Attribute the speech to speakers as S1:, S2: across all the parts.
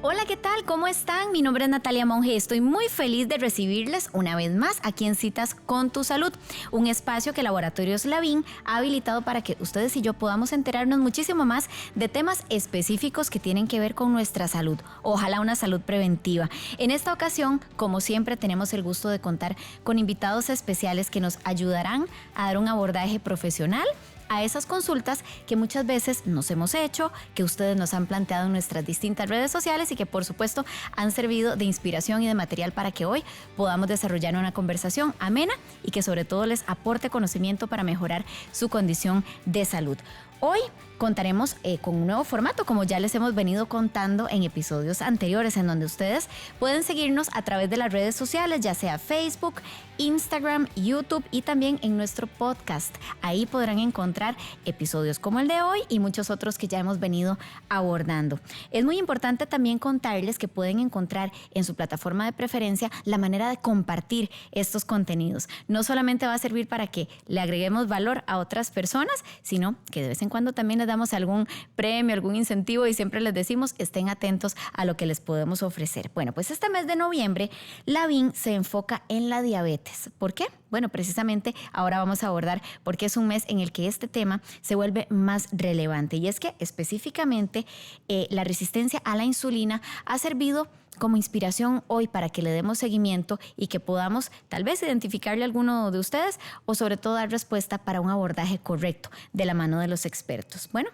S1: Hola, ¿qué tal? ¿Cómo están? Mi nombre es Natalia Monge. Estoy muy feliz de recibirles una vez más aquí en Citas con tu Salud, un espacio que Laboratorios Lavín ha habilitado para que ustedes y yo podamos enterarnos muchísimo más de temas específicos que tienen que ver con nuestra salud. Ojalá una salud preventiva. En esta ocasión, como siempre, tenemos el gusto de contar con invitados especiales que nos ayudarán a dar un abordaje profesional a esas consultas que muchas veces nos hemos hecho, que ustedes nos han planteado en nuestras distintas redes sociales y que por supuesto han servido de inspiración y de material para que hoy podamos desarrollar una conversación amena y que sobre todo les aporte conocimiento para mejorar su condición de salud. Hoy contaremos con un nuevo formato, como ya les hemos venido contando en episodios anteriores, en donde ustedes pueden seguirnos a través de las redes sociales, ya sea Facebook, Instagram, YouTube y también en nuestro podcast. Ahí podrán encontrar episodios como el de hoy y muchos otros que ya hemos venido abordando. Es muy importante también contarles que pueden encontrar en su plataforma de preferencia la manera de compartir estos contenidos. No solamente va a servir para que le agreguemos valor a otras personas, sino que de vez en cuando también les damos algún premio, algún incentivo y siempre les decimos estén atentos a lo que les podemos ofrecer. Bueno, pues este mes de noviembre, Lavín se enfoca en la diabetes. ¿Por qué? Bueno, precisamente ahora vamos a abordar por qué es un mes en el que este tema se vuelve más relevante. Y es que específicamente la resistencia a la insulina ha servido como inspiración hoy para que le demos seguimiento y que podamos tal vez identificarle a alguno de ustedes o sobre todo dar respuesta para un abordaje correcto de la mano de los expertos. Bueno,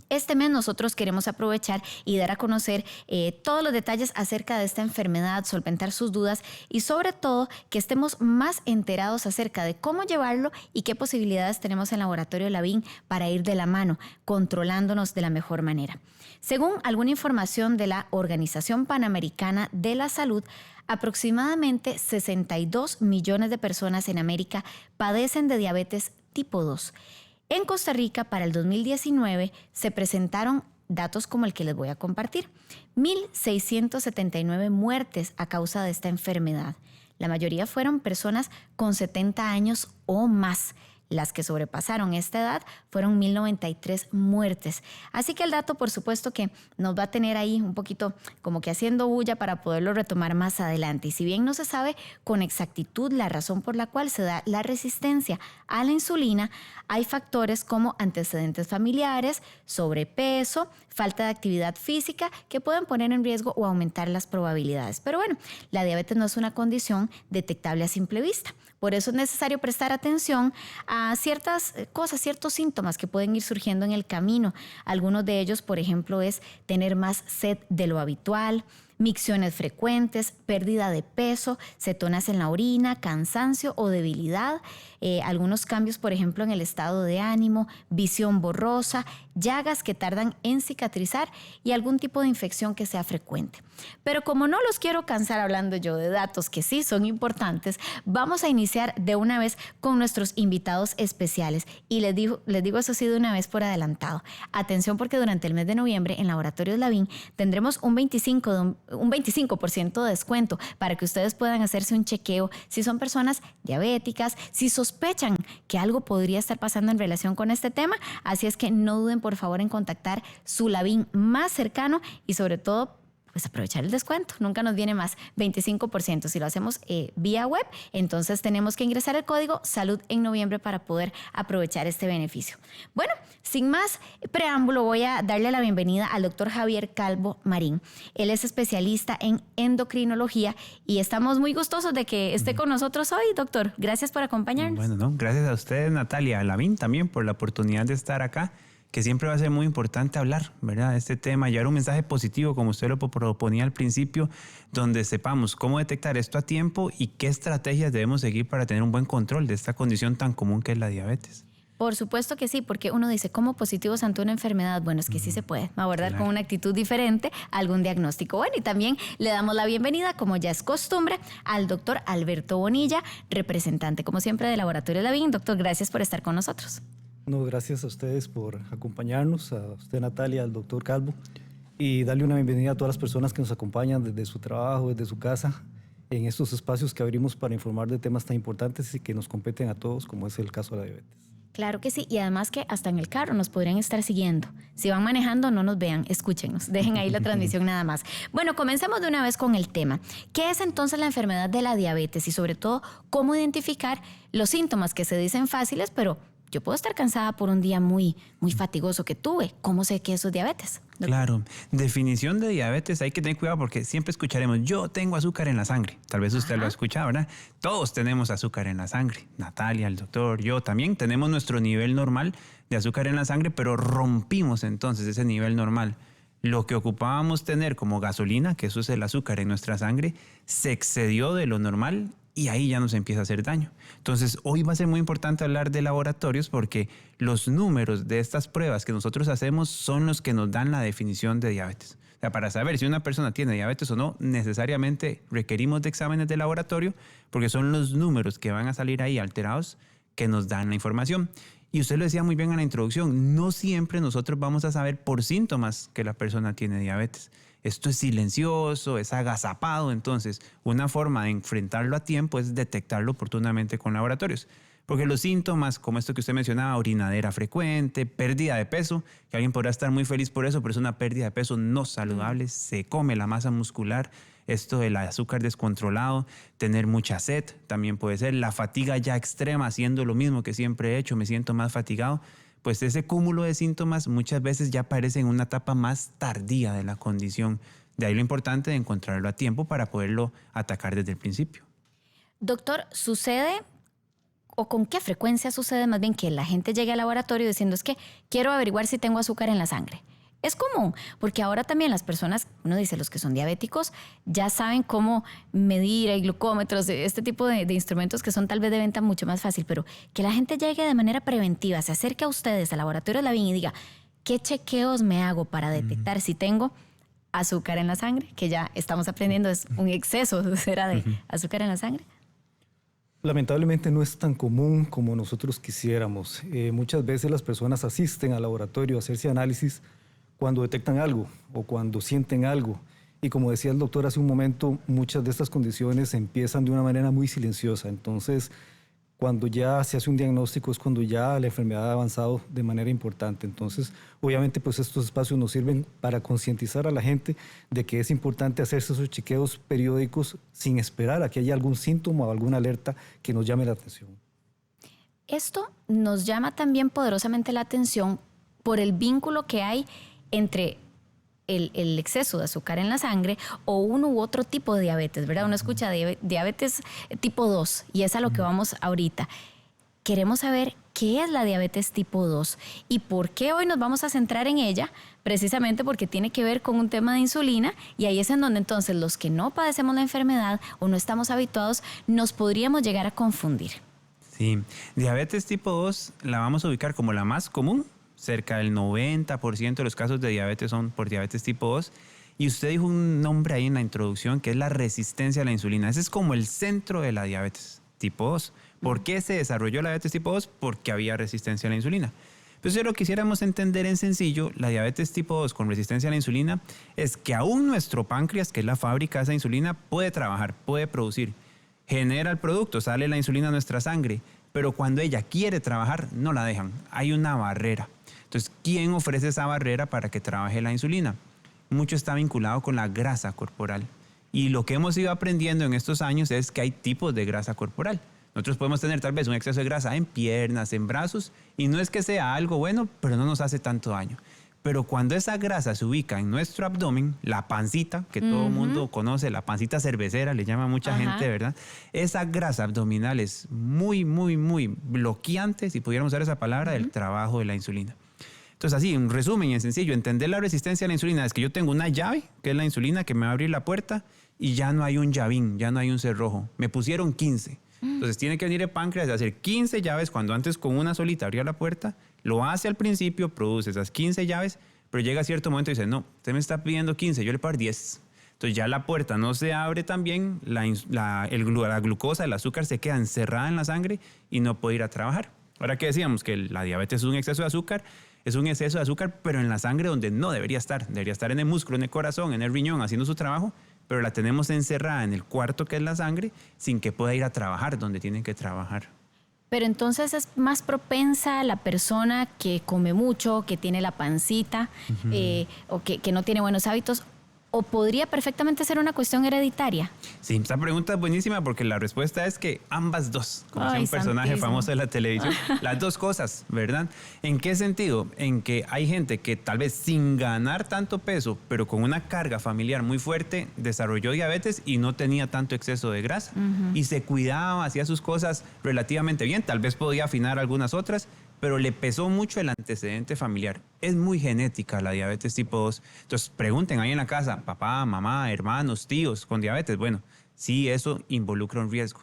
S1: este mes nosotros queremos aprovechar y dar a conocer todos los detalles acerca de esta enfermedad, solventar sus dudas y sobre todo que estemos más enterados acerca de cómo llevarlo y qué posibilidades tenemos en Laboratorio Lavín para ir de la mano, controlándonos de la mejor manera. Según alguna información de la Organización Panamericana de la Salud, aproximadamente 62 millones de personas en América padecen de diabetes tipo 2. En Costa Rica, para el 2019, se presentaron datos como el que les voy a compartir. 1,679 muertes a causa de esta enfermedad. La mayoría fueron personas con 70 años o más. Las que sobrepasaron esta edad fueron 1,093 muertes. Así que el dato, por supuesto, que nos va a tener ahí un poquito como que haciendo bulla para poderlo retomar más adelante. Y si bien no se sabe con exactitud la razón por la cual se da la resistencia a la insulina, hay factores como antecedentes familiares, sobrepeso, falta de actividad física que pueden poner en riesgo o aumentar las probabilidades. Pero bueno, la diabetes no es una condición detectable a simple vista. Por eso es necesario prestar atención a ciertas cosas, ciertos síntomas que pueden ir surgiendo en el camino. Algunos de ellos, por ejemplo, es tener más sed de lo habitual, micciones frecuentes, pérdida de peso, cetonas en la orina, cansancio o debilidad, algunos cambios, por ejemplo, en el estado de ánimo, visión borrosa, llagas que tardan en cicatrizar y algún tipo de infección que sea frecuente. Pero como no los quiero cansar hablando yo de datos que sí son importantes, vamos a iniciar de una vez con nuestros invitados especiales. Y les digo eso sí de una vez por adelantado. Atención, porque durante el mes de noviembre en Laboratorios Lavín tendremos un 25% de descuento para que ustedes puedan hacerse un chequeo si son personas diabéticas, si sospechan que algo podría estar pasando en relación con este tema. Así es que no duden por favor en contactar su Lavín más cercano y sobre todo pues aprovechar el descuento. Nunca nos viene más 25%. Si lo hacemos vía web, entonces tenemos que ingresar el código Salud en noviembre para poder aprovechar este beneficio. Bueno, sin más preámbulo, voy a darle la bienvenida al doctor Javier Calvo Marín. Él es especialista en endocrinología y estamos muy gustosos de que esté con nosotros hoy, doctor. Gracias por acompañarnos.
S2: Bueno, no, gracias a ustedes, Natalia, a Lavín también por la oportunidad de estar acá, que siempre va a ser muy importante hablar, ¿verdad? Este tema, llevar un mensaje positivo, como usted lo proponía al principio, donde sepamos cómo detectar esto a tiempo y qué estrategias debemos seguir para tener un buen control de esta condición tan común que es la diabetes.
S1: Por supuesto que sí, porque uno dice, ¿cómo positivos ante una enfermedad? Bueno, es que sí se puede abordar con una actitud diferente algún diagnóstico. Bueno, y también le damos la bienvenida, como ya es costumbre, al doctor Alberto Bonilla, representante, como siempre, de Laboratorio Lavín. Doctor, gracias por estar con nosotros.
S3: No, gracias a ustedes por acompañarnos, a usted Natalia, al doctor Calvo, y darle una bienvenida a todas las personas que nos acompañan desde su trabajo, desde su casa, en estos espacios que abrimos para informar de temas tan importantes y que nos competen a todos, como es el caso de la diabetes.
S1: Claro que sí, y además que hasta en el carro nos podrían estar siguiendo. Si van manejando, no nos vean, escúchenos, dejen ahí la transmisión nada más. Bueno, comencemos de una vez con el tema. ¿Qué es entonces la enfermedad de la diabetes? Y sobre todo, ¿cómo identificar los síntomas que se dicen fáciles, pero yo puedo estar cansada por un día muy fatigoso que tuve? ¿Cómo sé que eso es diabetes?
S2: Claro, definición de diabetes, hay que tener cuidado porque siempre escucharemos, yo tengo azúcar en la sangre. Tal vez usted lo ha escuchado, ¿verdad? Todos tenemos azúcar en la sangre. Natalia, el doctor, yo también tenemos nuestro nivel normal de azúcar en la sangre, pero rompimos entonces ese nivel normal. Lo que ocupábamos tener como gasolina, que eso es el azúcar en nuestra sangre, se excedió de lo normal y ahí ya nos empieza a hacer daño. Entonces, hoy va a ser muy importante hablar de laboratorios porque los números de estas pruebas que nosotros hacemos son los que nos dan la definición de diabetes. O sea, para saber si una persona tiene diabetes o no, necesariamente requerimos de exámenes de laboratorio porque son los números que van a salir ahí alterados que nos dan la información. Y usted lo decía muy bien en la introducción, no siempre nosotros vamos a saber por síntomas que la persona tiene diabetes. Esto es silencioso, es agazapado, entonces una forma de enfrentarlo a tiempo es detectarlo oportunamente con laboratorios. Porque los síntomas, como esto que usted mencionaba, orinadera frecuente, pérdida de peso, que alguien podrá estar muy feliz por eso, pero es una pérdida de peso no saludable, se come la masa muscular, esto del azúcar descontrolado, tener mucha sed también puede ser, la fatiga ya extrema, haciendo lo mismo que siempre he hecho, me siento más fatigado. Pues ese cúmulo de síntomas muchas veces ya aparece en una etapa más tardía de la condición. De ahí lo importante de encontrarlo a tiempo para poderlo atacar desde el principio.
S1: Doctor, ¿sucede o con qué frecuencia sucede más bien que la gente llegue al laboratorio diciendo es que quiero averiguar si tengo azúcar en la sangre? Es común, porque ahora también las personas, uno dice los que son diabéticos, ya saben cómo medir, hay glucómetros, este tipo de instrumentos que son tal vez de venta mucho más fácil, pero que la gente llegue de manera preventiva, se acerque a ustedes, al laboratorio Lavín y diga, ¿qué chequeos me hago para detectar si tengo azúcar en la sangre? Que ya estamos aprendiendo, es un exceso, ¿será de azúcar en la sangre?
S3: Lamentablemente no es tan común como nosotros quisiéramos. Muchas veces las personas asisten al laboratorio a hacerse análisis cuando detectan algo o cuando sienten algo. Y como decía el doctor hace un momento, muchas de estas condiciones empiezan de una manera muy silenciosa. Entonces, cuando ya se hace un diagnóstico es cuando ya la enfermedad ha avanzado de manera importante. Entonces, obviamente, pues estos espacios nos sirven para concientizar a la gente de que es importante hacerse esos chequeos periódicos sin esperar a que haya algún síntoma o alguna alerta que nos llame la atención.
S1: Esto nos llama también poderosamente la atención por el vínculo que hay entre el exceso de azúcar en la sangre o uno u otro tipo de diabetes, ¿verdad? Uno escucha diabetes tipo 2 y es a lo que vamos ahorita. Queremos saber qué es la diabetes tipo 2 y por qué hoy nos vamos a centrar en ella, precisamente porque tiene que ver con un tema de insulina y ahí es en donde entonces los que no padecemos la enfermedad o no estamos habituados nos podríamos llegar a confundir.
S2: Sí, diabetes tipo 2 la vamos a ubicar como la más común. Cerca del 90% de los casos de diabetes son por diabetes tipo 2. Y usted dijo un nombre ahí en la introducción que es la resistencia a la insulina. Ese es como el centro de la diabetes tipo 2. ¿Por qué se desarrolló la diabetes tipo 2? Porque había resistencia a la insulina. Pues si lo quisiéramos entender en sencillo, la diabetes tipo 2 con resistencia a la insulina es que aún nuestro páncreas, que es la fábrica de esa insulina, puede trabajar, puede producir. Genera el producto, sale la insulina a nuestra sangre, pero cuando ella quiere trabajar, no la dejan. Hay una barrera. Entonces, ¿quién ofrece esa barrera para que trabaje la insulina? Mucho está vinculado con la grasa corporal. Y lo que hemos ido aprendiendo en estos años es que hay tipos de grasa corporal. Nosotros podemos tener tal vez un exceso de grasa en piernas, en brazos, y no es que sea algo bueno, pero no nos hace tanto daño. Pero cuando esa grasa se ubica en nuestro abdomen, la pancita, que todo el mundo conoce, la pancita cervecera, le llama a mucha gente, ¿verdad? Esa grasa abdominal es muy, muy, muy bloqueante, si pudiéramos usar esa palabra, del trabajo de la insulina. Entonces, así, en resumen y en sencillo, entender la resistencia a la insulina es que yo tengo una llave, que es la insulina, que me va a abrir la puerta, y ya no hay un llavín, ya no hay un cerrojo. Me pusieron 15. Entonces, tiene que venir el páncreas a hacer 15 llaves, cuando antes con una solita abría la puerta, lo hace al principio, produce esas 15 llaves, pero llega a cierto momento y dice, no, usted me está pidiendo 15, yo le puedo dar 10. Entonces, ya la puerta no se abre tan bien, la glucosa, el azúcar se queda encerrada en la sangre y no puede ir a trabajar. Ahora que decíamos que la diabetes es un exceso de azúcar, es un exceso de azúcar, pero en la sangre donde no debería estar en el músculo, en el corazón, en el riñón, haciendo su trabajo, pero la tenemos encerrada en el cuarto que es la sangre, sin que pueda ir a trabajar donde tienen que trabajar.
S1: Pero entonces es más propensa la persona que come mucho, que tiene la pancita, o que no tiene buenos hábitos, o podría perfectamente ser una cuestión hereditaria.
S2: Sí, esta pregunta es buenísima porque la respuesta es que ambas dos, como
S1: Ay,
S2: sea un personaje
S1: santísimo.
S2: famoso de la televisión, las dos cosas, ¿verdad? ¿En qué sentido? En que hay gente que tal vez sin ganar tanto peso, pero con una carga familiar muy fuerte, desarrolló diabetes y no tenía tanto exceso de grasa. Y se cuidaba, hacía sus cosas relativamente bien, tal vez podía afinar algunas otras, pero le pesó mucho el antecedente familiar. Es muy genética la diabetes tipo 2. Entonces, pregunten ahí en la casa, papá, mamá, hermanos, tíos con diabetes. Bueno, sí, eso involucra un riesgo.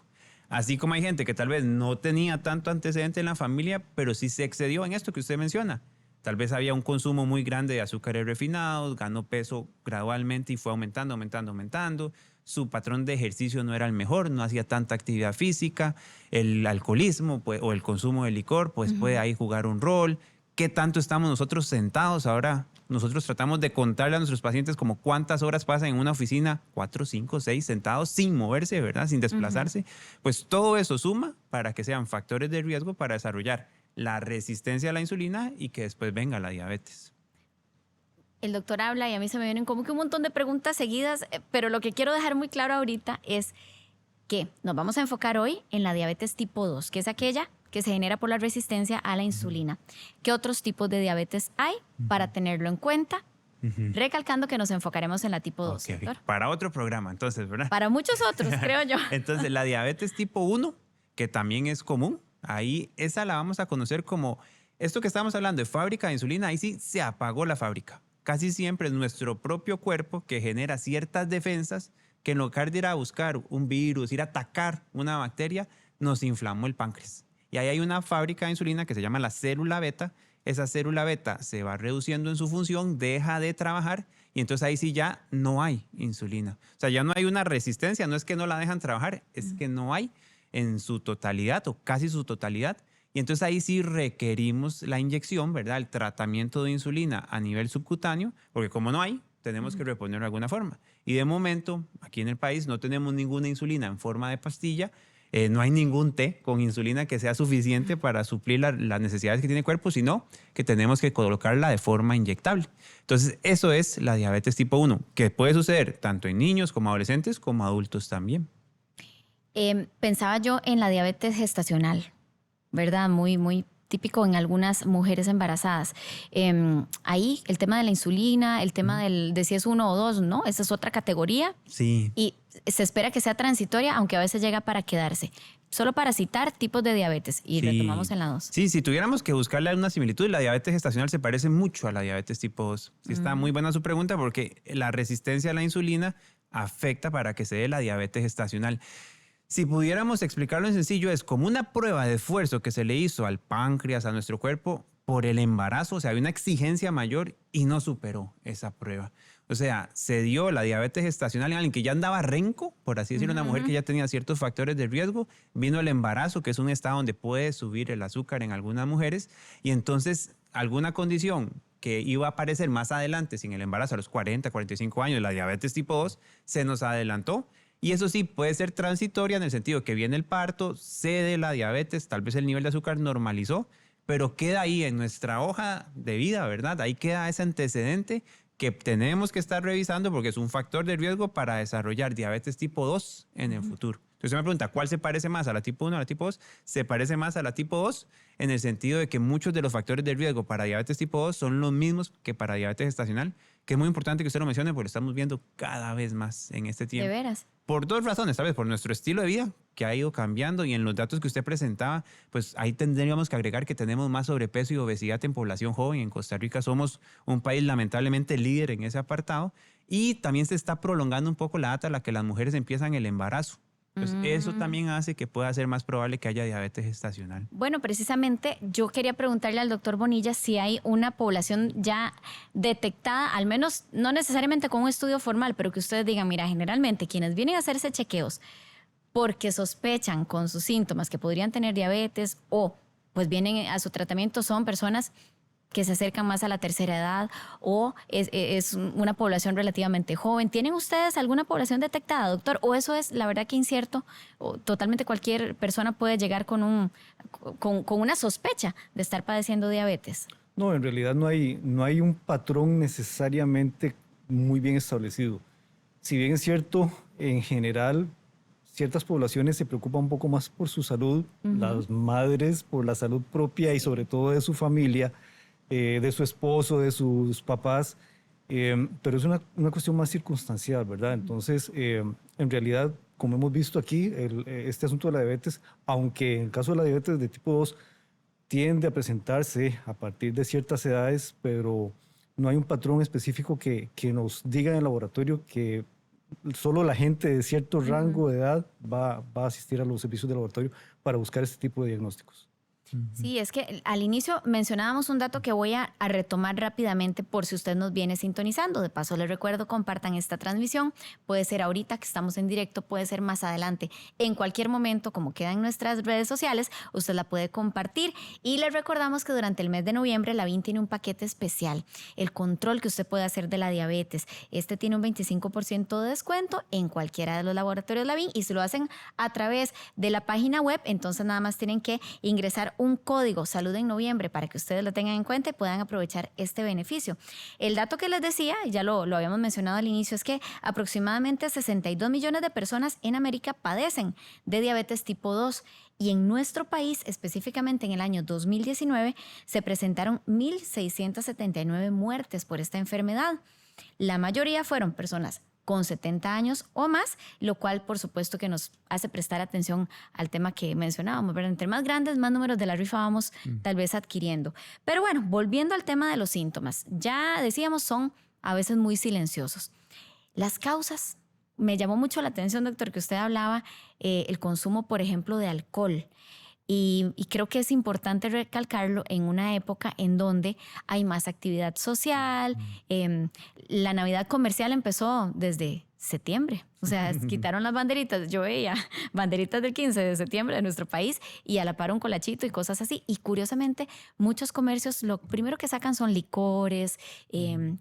S2: Así como hay gente que tal vez no tenía tanto antecedente en la familia, pero sí se excedió en esto que usted menciona. Tal vez había un consumo muy grande de azúcares refinados, ganó peso gradualmente y fue aumentando, aumentando, aumentando. Su patrón de ejercicio no era el mejor, no hacía tanta actividad física, el alcoholismo pues, o el consumo de licor pues puede ahí jugar un rol. ¿Qué tanto estamos nosotros sentados? Ahora nosotros tratamos de contarle a nuestros pacientes como cuántas horas pasan en una oficina, 4, 5, 6 sentados sin moverse, ¿verdad? Sin desplazarse. Pues todo eso suma para que sean factores de riesgo para desarrollar la resistencia a la insulina y que después venga la diabetes.
S1: El doctor habla y a mí se me vienen como que un montón de preguntas seguidas, pero lo que quiero dejar muy claro ahorita es que nos vamos a enfocar hoy en la diabetes tipo 2, que es aquella que se genera por la resistencia a la insulina. ¿Qué otros tipos de diabetes hay para tenerlo en cuenta? Recalcando que nos enfocaremos en la tipo 2,
S2: Ok, ok.
S1: doctor.
S2: Para otro programa, entonces, ¿verdad?
S1: Para muchos otros, creo yo.
S2: Entonces, la diabetes tipo 1, que también es común, ahí esa la vamos a conocer como esto que estamos hablando de fábrica de insulina, ahí sí se apagó la fábrica. Casi siempre es nuestro propio cuerpo que genera ciertas defensas que en lugar de ir a buscar un virus, ir a atacar una bacteria, nos inflamó el páncreas. Y ahí hay una fábrica de insulina que se llama la célula beta. Esa célula beta se va reduciendo en su función, deja de trabajar y entonces ahí sí ya no hay insulina. O sea, ya no hay una resistencia, no es que no la dejan trabajar, es que no hay en su totalidad o casi su totalidad. Y entonces ahí sí requerimos la inyección, ¿verdad? El tratamiento de insulina a nivel subcutáneo, porque como no hay, tenemos que reponerlo de alguna forma. Y de momento, aquí en el país no tenemos ninguna insulina en forma de pastilla, no hay ningún té con insulina que sea suficiente para suplir las necesidades que tiene el cuerpo, sino que tenemos que colocarla de forma inyectable. Entonces, eso es la diabetes tipo 1, que puede suceder tanto en niños como adolescentes como adultos también.
S1: Pensaba yo en la diabetes gestacional, ¿verdad? Muy, muy típico en algunas mujeres embarazadas. Ahí el tema de la insulina, el tema de si es 1 o 2, ¿no? Esa es otra categoría.
S2: Sí.
S1: Y se espera que sea transitoria, aunque a veces llega para quedarse. Solo para citar tipos de diabetes y
S2: Sí.
S1: retomamos en la 2.
S2: Sí, si tuviéramos que buscarle una similitud, la diabetes gestacional se parece mucho a la diabetes tipo 2. Sí, está muy buena su pregunta porque la resistencia a la insulina afecta para que se dé la diabetes gestacional. Si pudiéramos explicarlo en sencillo, es como una prueba de esfuerzo que se le hizo al páncreas, a nuestro cuerpo, por el embarazo. O sea, hay una exigencia mayor y no superó esa prueba. O sea, se dio la diabetes gestacional en alguien que ya andaba renco, por así decirlo, una mujer que ya tenía ciertos factores de riesgo. Vino el embarazo, que es un estado donde puede subir el azúcar en algunas mujeres. Y entonces, alguna condición que iba a aparecer más adelante, sin el embarazo, a los 40, 45 años, la diabetes tipo 2, se nos adelantó. Y eso sí, puede ser transitoria en el sentido que viene el parto, cede la diabetes, tal vez el nivel de azúcar normalizó, pero queda ahí en nuestra hoja de vida, ¿verdad? Ahí queda ese antecedente que tenemos que estar revisando porque es un factor de riesgo para desarrollar diabetes tipo 2 en el futuro. Entonces me pregunta, ¿cuál se parece más a la tipo 1 o a la tipo 2? Se parece más a la tipo 2 en el sentido de que muchos de los factores de riesgo para diabetes tipo 2 son los mismos que para diabetes gestacional, que es muy importante que usted lo mencione porque lo estamos viendo cada vez más en este tiempo.
S1: ¿De veras?
S2: Por dos razones, tal vez por nuestro estilo de vida que ha ido cambiando y en los datos que usted presentaba, pues ahí tendríamos que agregar que tenemos más sobrepeso y obesidad en población joven. En Costa Rica somos un país lamentablemente líder en ese apartado y también se está prolongando un poco la data a la que las mujeres empiezan el embarazo. Pues eso también hace que pueda ser más probable que haya diabetes gestacional.
S1: Bueno, precisamente yo quería preguntarle al doctor Bonilla si hay una población ya detectada, al menos no necesariamente con un estudio formal, pero que ustedes digan, mira, generalmente quienes vienen a hacerse chequeos porque sospechan con sus síntomas que podrían tener diabetes o pues vienen a su tratamiento son personas que se acercan más a la tercera edad o es una población relativamente joven. ¿Tienen ustedes alguna población detectada, doctor? ¿O eso es la verdad que incierto? O totalmente cualquier persona puede llegar con una sospecha de estar padeciendo diabetes.
S3: No, en realidad no hay un patrón necesariamente muy bien establecido. Si bien es cierto, en general, ciertas poblaciones se preocupan un poco más por su salud, las madres por la salud propia y sobre todo de su familia, de su esposo, de sus papás, pero es una cuestión más circunstancial, ¿verdad? Entonces, en realidad, como hemos visto aquí, este asunto de la diabetes, aunque en el caso de la diabetes de tipo 2 tiende a presentarse a partir de ciertas edades, pero no hay un patrón específico que nos diga en el laboratorio que solo la gente de cierto rango de edad va a asistir a los servicios de laboratorio para buscar este tipo de diagnósticos.
S1: Sí, es que al inicio mencionábamos un dato que voy a retomar rápidamente por si usted nos viene sintonizando. De paso, les recuerdo, compartan esta transmisión. Puede ser ahorita que estamos en directo, puede ser más adelante. En cualquier momento, como queda en nuestras redes sociales, usted la puede compartir. Y les recordamos que durante el mes de noviembre, Lavin tiene un paquete especial. El control que usted puede hacer de la diabetes. Este tiene un 25% de descuento en cualquiera de los laboratorios Lavin y si lo hacen a través de la página web, entonces nada más tienen que ingresar un código Salud en Noviembre para que ustedes lo tengan en cuenta y puedan aprovechar este beneficio. El dato que les decía, ya lo habíamos mencionado al inicio, es que aproximadamente 62 millones de personas en América padecen de diabetes tipo 2 y en nuestro país, específicamente en el año 2019, se presentaron 1.679 muertes por esta enfermedad. La mayoría fueron personas con 70 años o más, lo cual por supuesto que nos hace prestar atención al tema que mencionábamos, ¿verdad? Entre más grandes, más números de la rifa vamos tal vez adquiriendo. Pero bueno, volviendo al tema de los síntomas, ya decíamos son a veces muy silenciosos. Las causas, me llamó mucho la atención, doctor, que usted hablaba el consumo, por ejemplo, de alcohol. Y creo que es importante recalcarlo en una época en donde hay más actividad social. La Navidad comercial empezó desde septiembre. O sea, quitaron las banderitas. Yo veía banderitas del 15 de septiembre de nuestro país y a la par un colachito y cosas así. Y curiosamente, muchos comercios lo primero que sacan son licores,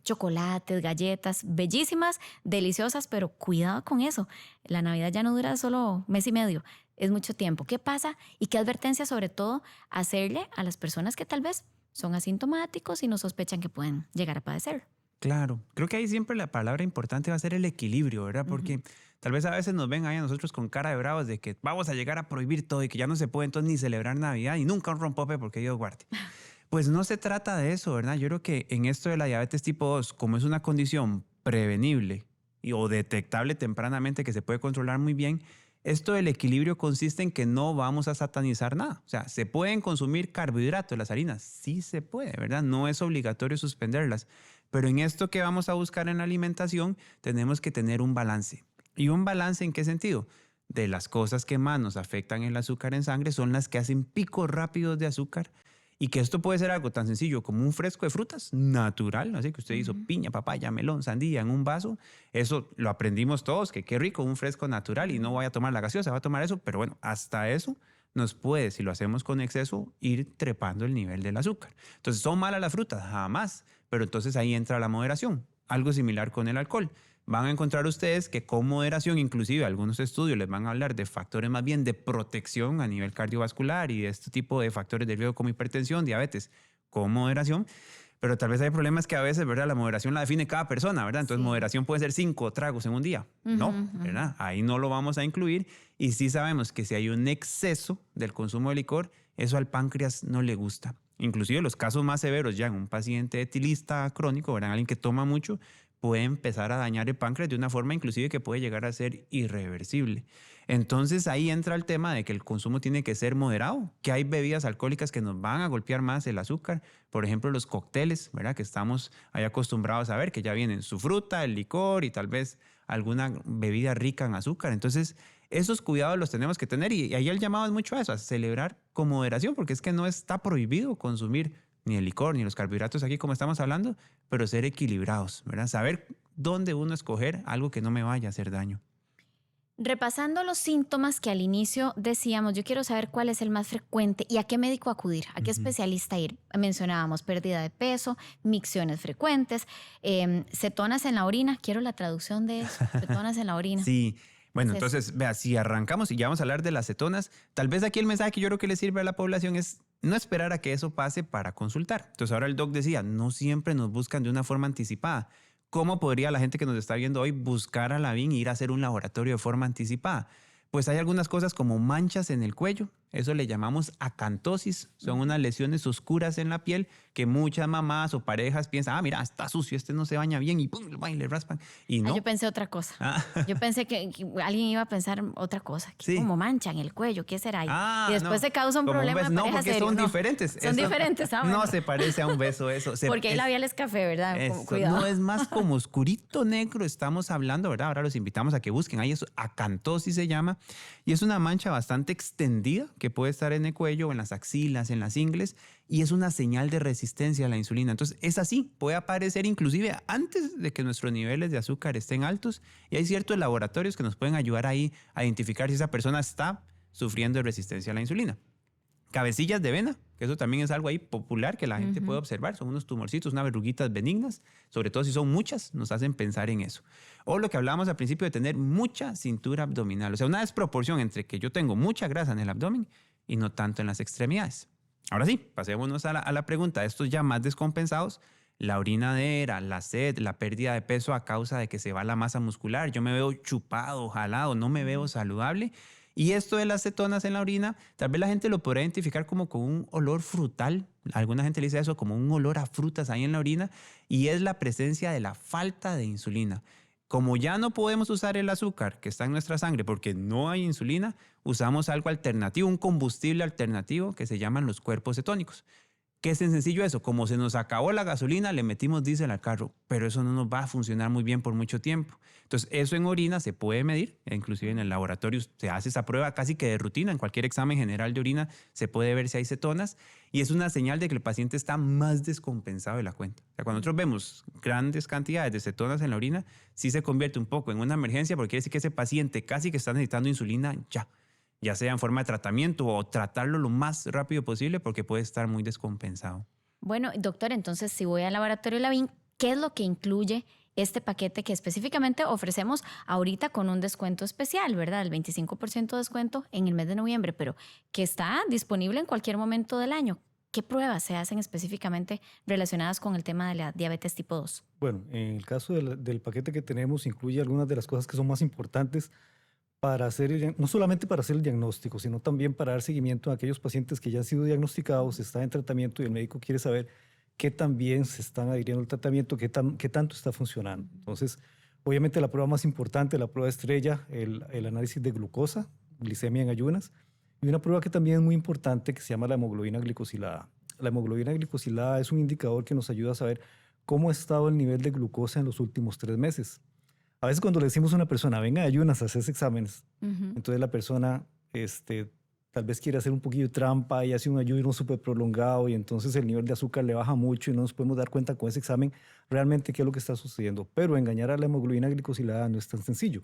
S1: chocolates, galletas, bellísimas, deliciosas, pero cuidado con eso. La Navidad ya no dura solo mes y medio. Es mucho tiempo. ¿Qué pasa? Y qué advertencia, sobre todo, hacerle a las personas que tal vez son asintomáticos y no sospechan que pueden llegar a padecer.
S2: Claro, creo que ahí siempre la palabra importante va a ser el equilibrio, ¿verdad? Porque tal vez a veces nos ven ahí a nosotros con cara de bravos de que vamos a llegar a prohibir todo y que ya no se puede entonces ni celebrar Navidad y nunca un rompope porque Dios guarde. Pues no se trata de eso, ¿verdad? Yo creo que en esto de la diabetes tipo 2, como es una condición prevenible o detectable tempranamente que se puede controlar muy bien, esto del equilibrio consiste en que no vamos a satanizar nada. O sea, ¿se pueden consumir carbohidratos, las harinas? Sí se puede, ¿verdad? No es obligatorio suspenderlas. Pero en esto que vamos a buscar en la alimentación, tenemos que tener un balance. ¿Y un balance en qué sentido? De las cosas que más nos afectan el azúcar en sangre son las que hacen picos rápidos de azúcar. Y que esto puede ser algo tan sencillo como un fresco de frutas natural, así que usted hizo piña, papaya, melón, sandía en un vaso. Eso lo aprendimos todos, que qué rico un fresco natural y no voy a tomar la gaseosa, voy a tomar eso. Pero bueno, hasta eso nos puede, si lo hacemos con exceso, ir trepando el nivel del azúcar. Entonces, ¿son malas las frutas? Jamás. Pero entonces ahí entra la moderación. Algo similar con el alcohol. Van a encontrar ustedes que con moderación, inclusive algunos estudios les van a hablar de factores más bien de protección a nivel cardiovascular y de este tipo de factores de riesgo como hipertensión, diabetes, con moderación. Pero tal vez hay problemas que a veces, ¿verdad? La moderación la define cada persona, ¿verdad? Entonces, moderación puede ser 5 tragos en un día. No, ¿verdad? Ahí no lo vamos a incluir. Y sí sabemos que si hay un exceso del consumo de licor, eso al páncreas no le gusta. Inclusive los casos más severos ya en un paciente etilista crónico, ¿verdad? Alguien que toma mucho, puede empezar a dañar el páncreas de una forma inclusive que puede llegar a ser irreversible. Entonces ahí entra el tema de que el consumo tiene que ser moderado, que hay bebidas alcohólicas que nos van a golpear más el azúcar, por ejemplo los cócteles, ¿verdad? Que estamos ahí acostumbrados a ver que ya vienen su fruta, el licor y tal vez alguna bebida rica en azúcar. Entonces esos cuidados los tenemos que tener y ahí el llamado es mucho a eso, a celebrar con moderación, porque es que no está prohibido consumir ni el licor, ni los carbohidratos aquí como estamos hablando, pero ser equilibrados, ¿verdad? Saber dónde uno escoger algo que no me vaya a hacer daño.
S1: Repasando los síntomas que al inicio decíamos, yo quiero saber cuál es el más frecuente y a qué médico acudir, a qué especialista ir. Mencionábamos pérdida de peso, micciones frecuentes, cetonas en la orina. Quiero la traducción de eso, cetonas en la orina.
S2: Sí. Bueno,
S1: Sí.
S2: entonces, vea, si arrancamos y ya vamos a hablar de las cetonas, tal vez aquí el mensaje que yo creo que le sirve a la población es no esperar a que eso pase para consultar. Entonces ahora el doc decía, no siempre nos buscan de una forma anticipada. ¿Cómo podría la gente que nos está viendo hoy buscar a Lavín e ir a hacer un laboratorio de forma anticipada? Pues hay algunas cosas como manchas en el cuello, eso le llamamos acantosis, son unas lesiones oscuras en la piel que muchas mamás o parejas piensan, mira, está sucio, este no se baña bien y pum, y le raspan. Y no.
S1: Yo pensé otra cosa. Yo pensé que alguien iba a pensar otra cosa, que
S2: Sí.
S1: como mancha en el cuello, ¿qué será ahí? Y después se causa un
S2: Como
S1: problema de
S2: no,
S1: pareja
S2: porque
S1: serio.
S2: son
S1: No,
S2: diferentes.
S1: Son
S2: Eso
S1: diferentes, ¿sabes?
S2: No se parece a un beso eso.
S1: Porque hay labiales café, ¿verdad?
S2: Eso,
S1: Cuidado.
S2: no es más como oscurito negro, estamos hablando, ¿verdad? Ahora los invitamos a que busquen, ahí es acantosis se llama, y es una mancha bastante extendida que puede estar en el cuello, en las axilas, en las ingles, y es una señal de resistencia a la insulina. Entonces es así, puede aparecer inclusive antes de que nuestros niveles de azúcar estén altos, y hay ciertos laboratorios que nos pueden ayudar ahí a identificar si esa persona está sufriendo de resistencia a la insulina. Cabecillas de vena, que eso también es algo ahí popular que la gente puede observar. Son unos tumorcitos, unas verruguitas benignas, sobre todo si son muchas, nos hacen pensar en eso. O lo que hablábamos al principio de tener mucha cintura abdominal, o sea, una desproporción entre que yo tengo mucha grasa en el abdomen y no tanto en las extremidades. Ahora sí, pasémonos a la pregunta. Estos ya más descompensados, la orinadera, la sed, la pérdida de peso a causa de que se va la masa muscular. Yo me veo chupado, jalado, no me veo saludable. Y esto de las cetonas en la orina, tal vez la gente lo podrá identificar como con un olor frutal. Alguna gente le dice eso como un olor a frutas ahí en la orina. Y es la presencia de la falta de insulina. Como ya no podemos usar el azúcar que está en nuestra sangre porque no hay insulina, usamos algo alternativo, un combustible alternativo que se llaman los cuerpos cetónicos. ¿Qué es tan sencillo eso? Como se nos acabó la gasolina, le metimos diésel al carro, pero eso no nos va a funcionar muy bien por mucho tiempo. Entonces, eso en orina se puede medir, inclusive en el laboratorio se hace esa prueba casi que de rutina, en cualquier examen general de orina se puede ver si hay cetonas y es una señal de que el paciente está más descompensado de la cuenta. O sea, cuando nosotros vemos grandes cantidades de cetonas en la orina, sí se convierte un poco en una emergencia porque quiere decir que ese paciente casi que está necesitando insulina ya sea en forma de tratamiento o tratarlo lo más rápido posible porque puede estar muy descompensado.
S1: Bueno, doctor, entonces si voy al laboratorio Lavín, ¿qué es lo que incluye este paquete que específicamente ofrecemos ahorita con un descuento especial, ¿verdad? El 25% de descuento en el mes de noviembre, pero que está disponible en cualquier momento del año. ¿Qué pruebas se hacen específicamente relacionadas con el tema de la diabetes tipo 2?
S3: Bueno, en el caso del paquete que tenemos incluye algunas de las cosas que son más importantes para hacer, no solamente para hacer el diagnóstico, sino también para dar seguimiento a aquellos pacientes que ya han sido diagnosticados, están en tratamiento y el médico quiere saber qué tan bien se están adhiriendo al tratamiento, qué tanto está funcionando. Entonces, obviamente la prueba más importante, la prueba estrella, el análisis de glucosa, glicemia en ayunas, y una prueba que también es muy importante que se llama la hemoglobina glicosilada. La hemoglobina glicosilada es un indicador que nos ayuda a saber cómo ha estado el nivel de glucosa en los últimos 3 meses. A veces cuando le decimos a una persona, venga a ayunas a hacerse exámenes, entonces la persona tal vez quiere hacer un poquillo de trampa y hace un ayuno súper prolongado y entonces el nivel de azúcar le baja mucho y no nos podemos dar cuenta con ese examen realmente qué es lo que está sucediendo. Pero engañar a la hemoglobina glicosilada no es tan sencillo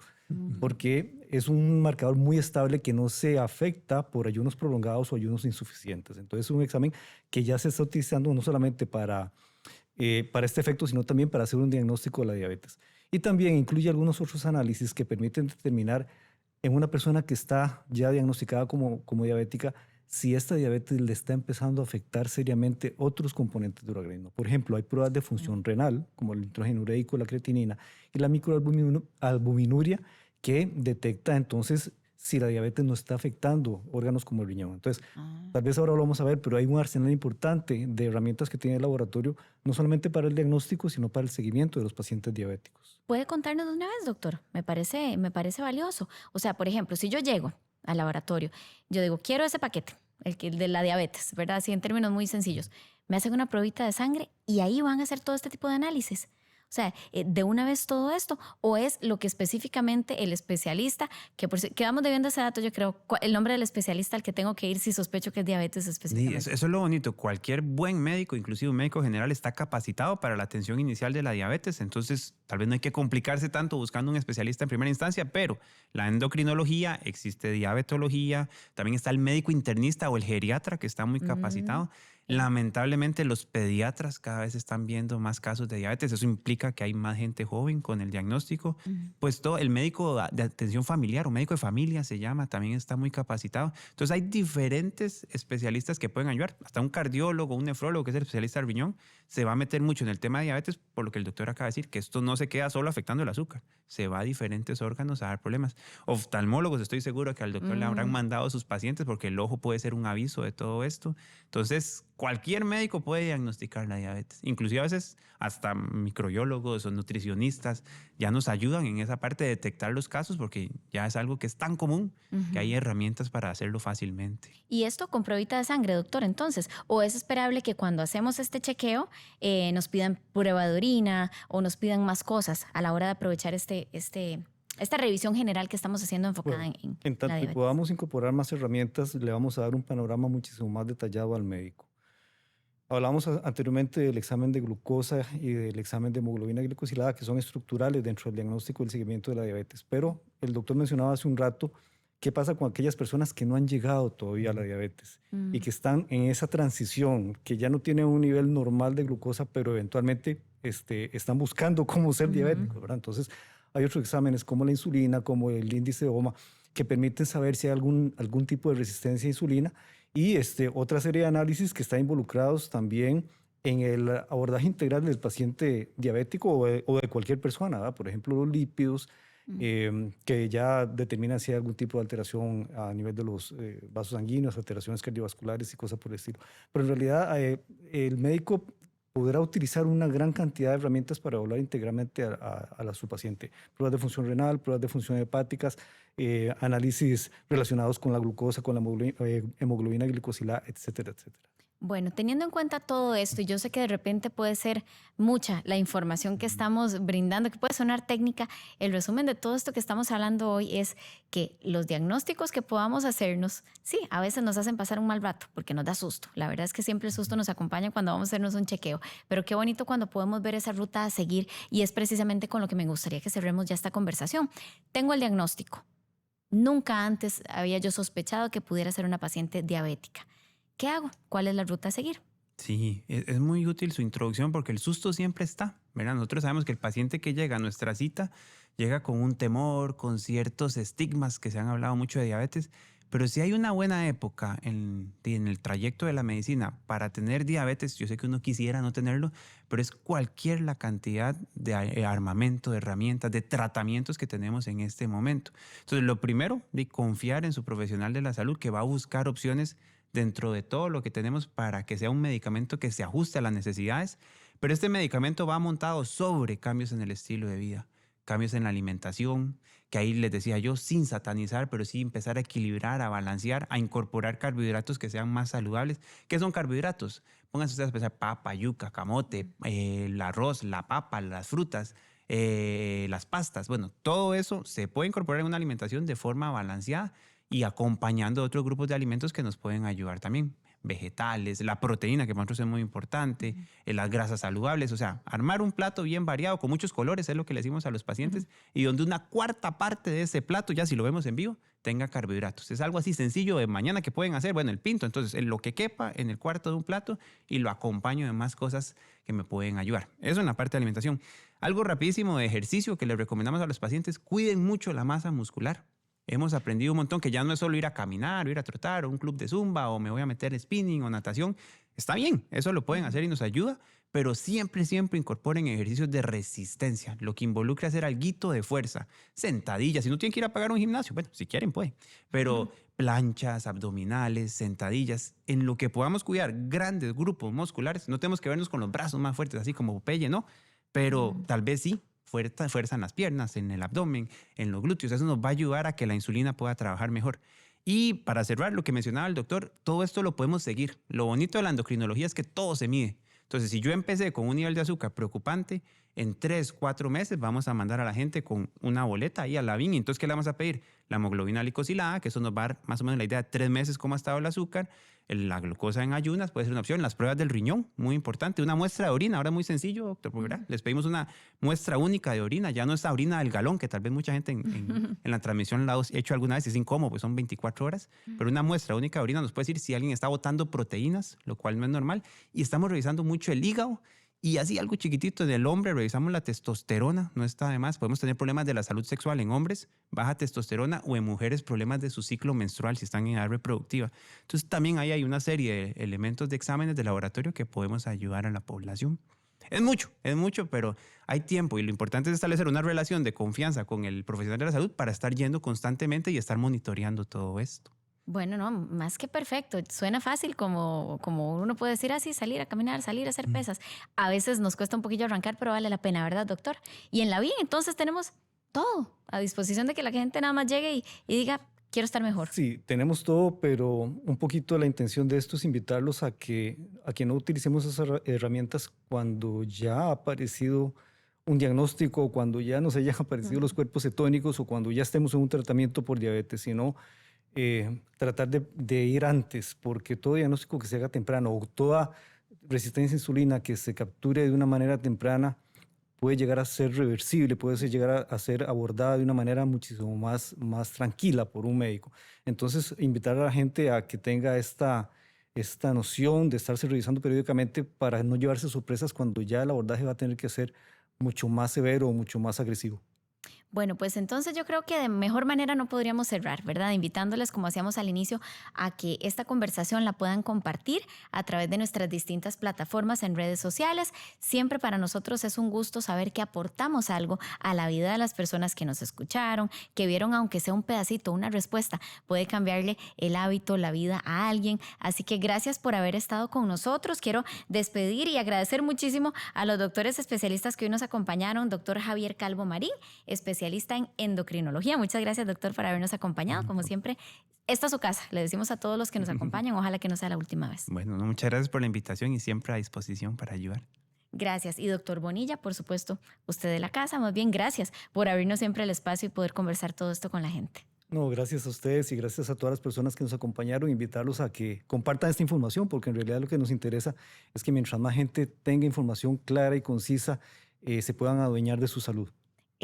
S3: porque es un marcador muy estable que no se afecta por ayunos prolongados o ayunos insuficientes. Entonces es un examen que ya se está utilizando no solamente para este efecto, sino también para hacer un diagnóstico de la diabetes. Y también incluye algunos otros análisis que permiten determinar en una persona que está ya diagnosticada como diabética si esta diabetes le está empezando a afectar seriamente otros componentes del organismo. Por ejemplo, hay pruebas de función renal, como el nitrógeno ureico, la creatinina y la microalbuminuria, que detecta entonces si la diabetes no está afectando órganos como el riñón. Entonces, tal vez ahora lo vamos a ver, pero hay un arsenal importante de herramientas que tiene el laboratorio, no solamente para el diagnóstico, sino para el seguimiento de los pacientes diabéticos.
S1: ¿Puede contarnos de una vez, doctor? Me parece valioso. O sea, por ejemplo, si yo llego al laboratorio, yo digo, quiero ese paquete, el de la diabetes, ¿verdad? Así en términos muy sencillos. Me hacen una pruebita de sangre y ahí van a hacer todo este tipo de análisis. O sea, de una vez todo esto, o es lo que específicamente el especialista, que quedamos debiendo ese dato, yo creo, el nombre del especialista al que tengo que ir si sospecho que es diabetes específicamente.
S2: Sí, eso es lo bonito. Cualquier buen médico, inclusive un médico general, está capacitado para la atención inicial de la diabetes. Entonces, tal vez no hay que complicarse tanto buscando un especialista en primera instancia, pero la endocrinología, existe diabetología, también está el médico internista o el geriatra que está muy capacitado. Lamentablemente los pediatras cada vez están viendo más casos de diabetes. Eso implica que hay más gente joven con el diagnóstico. Pues todo el médico de atención familiar o médico de familia se llama, también está muy capacitado. Entonces hay diferentes especialistas que pueden ayudar. Hasta un cardiólogo, un nefrólogo que es el especialista del riñón, se va a meter mucho en el tema de diabetes, por lo que el doctor acaba de decir, que esto no se queda solo afectando el azúcar, se va a diferentes órganos a dar problemas. Oftalmólogos, estoy seguro que al doctor le habrán mandado a sus pacientes porque el ojo puede ser un aviso de todo esto. Entonces, cualquier médico puede diagnosticar la diabetes. Inclusive a veces hasta microbiólogos o nutricionistas ya nos ayudan en esa parte de detectar los casos porque ya es algo que es tan común que hay herramientas para hacerlo fácilmente.
S1: ¿Y esto con pruebita de sangre, doctor, entonces? ¿O es esperable que cuando hacemos este chequeo nos pidan prueba de orina o nos pidan más cosas a la hora de aprovechar esta revisión general que estamos haciendo enfocada en
S3: en tanto
S1: la
S3: que
S1: diabetes?
S3: podamos incorporar más herramientas, le vamos a dar un panorama muchísimo más detallado al médico. Hablamos anteriormente del examen de glucosa y del examen de hemoglobina glicosilada, que son estructurales dentro del diagnóstico y el seguimiento de la diabetes. Pero el doctor mencionaba hace un rato qué pasa con aquellas personas que no han llegado todavía a la diabetes y que están en esa transición, que ya no tienen un nivel normal de glucosa, pero eventualmente están buscando cómo ser diabéticos, ¿verdad? Entonces, hay otros exámenes como la insulina, como el índice de OMA, que permiten saber si hay algún tipo de resistencia a insulina y otra serie de análisis que están involucrados también en el abordaje integral del paciente diabético o de cualquier persona, ¿verdad? Por ejemplo, los lípidos, que ya determinan si hay algún tipo de alteración a nivel de los vasos sanguíneos, alteraciones cardiovasculares y cosas por el estilo. Pero en realidad el médico podrá utilizar una gran cantidad de herramientas para evaluar integralmente a su paciente. Pruebas de función renal, pruebas de función hepáticas, análisis relacionados con la glucosa, con la hemoglobina glicosilada, etcétera, etcétera.
S1: Bueno, teniendo en cuenta todo esto, y yo sé que de repente puede ser mucha la información que estamos brindando, que puede sonar técnica, el resumen de todo esto que estamos hablando hoy es que los diagnósticos que podamos hacernos, sí, a veces nos hacen pasar un mal rato porque nos da susto. La verdad es que siempre el susto nos acompaña cuando vamos a hacernos un chequeo, pero qué bonito cuando podemos ver esa ruta a seguir y es precisamente con lo que me gustaría que cerremos ya esta conversación. Tengo el diagnóstico. Nunca antes había yo sospechado que pudiera ser una paciente diabética. ¿Qué hago? ¿Cuál es la ruta a seguir?
S2: Sí, es muy útil su introducción porque el susto siempre está, ¿verdad? Nosotros sabemos que el paciente que llega a nuestra cita llega con un temor, con ciertos estigmas que se han hablado mucho de diabetes, pero si hay una buena época en el trayecto de la medicina para tener diabetes, yo sé que uno quisiera no tenerlo, pero es cualquier la cantidad de armamento, de herramientas, de tratamientos que tenemos en este momento. Entonces, lo primero, de confiar en su profesional de la salud que va a buscar opciones dentro de todo lo que tenemos para que sea un medicamento que se ajuste a las necesidades, pero este medicamento va montado sobre cambios en el estilo de vida, cambios en la alimentación, que ahí les decía yo, sin satanizar, pero sí empezar a equilibrar, a balancear, a incorporar carbohidratos que sean más saludables. ¿Qué son carbohidratos? Pónganse ustedes a pensar papa, yuca, camote, el arroz, la papa, las frutas, las pastas. Bueno, todo eso se puede incorporar en una alimentación de forma balanceada y acompañando otros grupos de alimentos que nos pueden ayudar también. Vegetales, la proteína, que para nosotros es muy importante, las grasas saludables, o sea, armar un plato bien variado, con muchos colores, es lo que le decimos a los pacientes, y donde una cuarta parte de ese plato, ya si lo vemos en vivo, tenga carbohidratos. Es algo así sencillo de mañana que pueden hacer, bueno, el pinto, entonces en lo que quepa en el cuarto de un plato y lo acompaño de más cosas que me pueden ayudar. Eso en la parte de alimentación. Algo rapidísimo de ejercicio que les recomendamos a los pacientes, cuiden mucho la masa muscular. Hemos aprendido un montón que ya no es solo ir a caminar o ir a trotar o un club de zumba o me voy a meter spinning o natación. Está bien, eso lo pueden hacer y nos ayuda, pero siempre incorporen ejercicios de resistencia, lo que involucra hacer alguito de fuerza, sentadillas. Si no tienen que ir a pagar un gimnasio, bueno, si quieren pueden, pero planchas, abdominales, sentadillas, en lo que podamos cuidar grandes grupos musculares. No tenemos que vernos con los brazos más fuertes, así como Popeye, ¿no? Pero tal vez sí. Fuerza en las piernas, en el abdomen, en los glúteos. Eso nos va a ayudar a que la insulina pueda trabajar mejor. Y para cerrar lo que mencionaba el doctor, todo esto lo podemos seguir. Lo bonito de la endocrinología es que todo se mide. Entonces, si yo empecé con un nivel de azúcar preocupante, en 3, 4 meses vamos a mandar a la gente con una boleta ahí a Lavin. Entonces, ¿qué le vamos a pedir? La hemoglobina glicosilada, que eso nos va a dar más o menos la idea de 3 meses cómo ha estado el azúcar. La glucosa en ayunas puede ser una opción. Las pruebas del riñón, muy importante. Una muestra de orina, ahora es muy sencillo, doctor, ¿verdad? Les pedimos una muestra única de orina, ya no esta orina del galón, que tal vez mucha gente en la transmisión la ha hecho alguna vez, es incómodo, pues son 24 horas, pero una muestra única de orina nos puede decir si alguien está botando proteínas, lo cual no es normal. Y estamos revisando mucho el hígado. Y así algo chiquitito del hombre, revisamos la testosterona, no está de más. Podemos tener problemas de la salud sexual en hombres, baja testosterona, o en mujeres problemas de su ciclo menstrual si están en edad reproductiva. Entonces también ahí hay una serie de elementos de exámenes de laboratorio que podemos ayudar a la población. Es mucho, pero hay tiempo y lo importante es establecer una relación de confianza con el profesional de la salud para estar yendo constantemente y estar monitoreando todo esto.
S1: Bueno, no, más que perfecto. Suena fácil como uno puede decir así, salir a caminar, salir a hacer pesas. A veces nos cuesta un poquillo arrancar, pero vale la pena, ¿verdad, doctor? Y en la vida, entonces tenemos todo a disposición de que la gente nada más llegue y diga, quiero estar mejor.
S3: Sí, tenemos todo, pero un poquito la intención de esto es invitarlos a que no utilicemos esas herramientas cuando ya ha aparecido un diagnóstico, cuando ya nos hayan aparecido los cuerpos cetónicos o cuando ya estemos en un tratamiento por diabetes, sino tratar de ir antes, porque todo diagnóstico que se haga temprano o toda resistencia a insulina que se capture de una manera temprana puede llegar a ser reversible, puede llegar a ser abordada de una manera muchísimo más tranquila por un médico. Entonces, invitar a la gente a que tenga esta noción de estarse revisando periódicamente para no llevarse sorpresas cuando ya el abordaje va a tener que ser mucho más severo o mucho más agresivo.
S1: Bueno, pues entonces yo creo que de mejor manera no podríamos cerrar, ¿verdad? Invitándoles, como hacíamos al inicio, a que esta conversación la puedan compartir a través de nuestras distintas plataformas en redes sociales. Siempre para nosotros es un gusto saber que aportamos algo a la vida de las personas que nos escucharon, que vieron, aunque sea un pedacito, una respuesta, puede cambiarle el hábito, la vida a alguien. Así que gracias por haber estado con nosotros. Quiero despedir y agradecer muchísimo a los doctores especialistas que hoy nos acompañaron. Doctor Javier Calvo Marín, especialista en endocrinología. Muchas gracias, doctor, por habernos acompañado. Como siempre, esta es su casa. Le decimos a todos los que nos acompañan, ojalá que no sea la última vez.
S2: Bueno, muchas gracias por la invitación y siempre a disposición para ayudar.
S1: Gracias. Y doctor Bonilla, por supuesto, usted de la casa, más bien gracias por abrirnos siempre el espacio y poder conversar todo esto con la gente.
S3: No, gracias a ustedes y gracias a todas las personas que nos acompañaron. Invitarlos a que compartan esta información, porque en realidad lo que nos interesa es que mientras más gente tenga información clara y concisa, se puedan adueñar de su salud.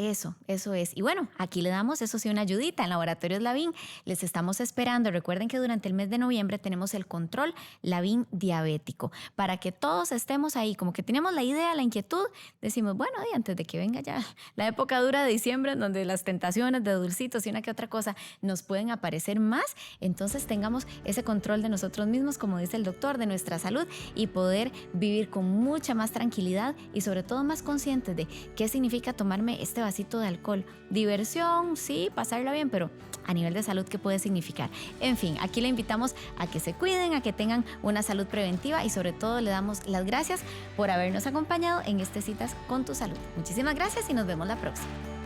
S1: Eso es. Y bueno, aquí le damos, eso sí, una ayudita en Laboratorios Lavin. Les estamos esperando. Recuerden que durante el mes de noviembre tenemos el control Lavin diabético para que todos estemos ahí. Como que tenemos la idea, la inquietud, decimos, bueno, y antes de que venga ya la época dura de diciembre, en donde las tentaciones de dulcitos y una que otra cosa nos pueden aparecer más, entonces tengamos ese control de nosotros mismos, como dice el doctor, de nuestra salud y poder vivir con mucha más tranquilidad y sobre todo más conscientes de qué significa tomarme este vasito de alcohol. Diversión, sí, pasarla bien, pero a nivel de salud, ¿qué puede significar? En fin, aquí le invitamos a que se cuiden, a que tengan una salud preventiva y sobre todo le damos las gracias por habernos acompañado en este Citas con tu Salud. Muchísimas gracias y nos vemos la próxima.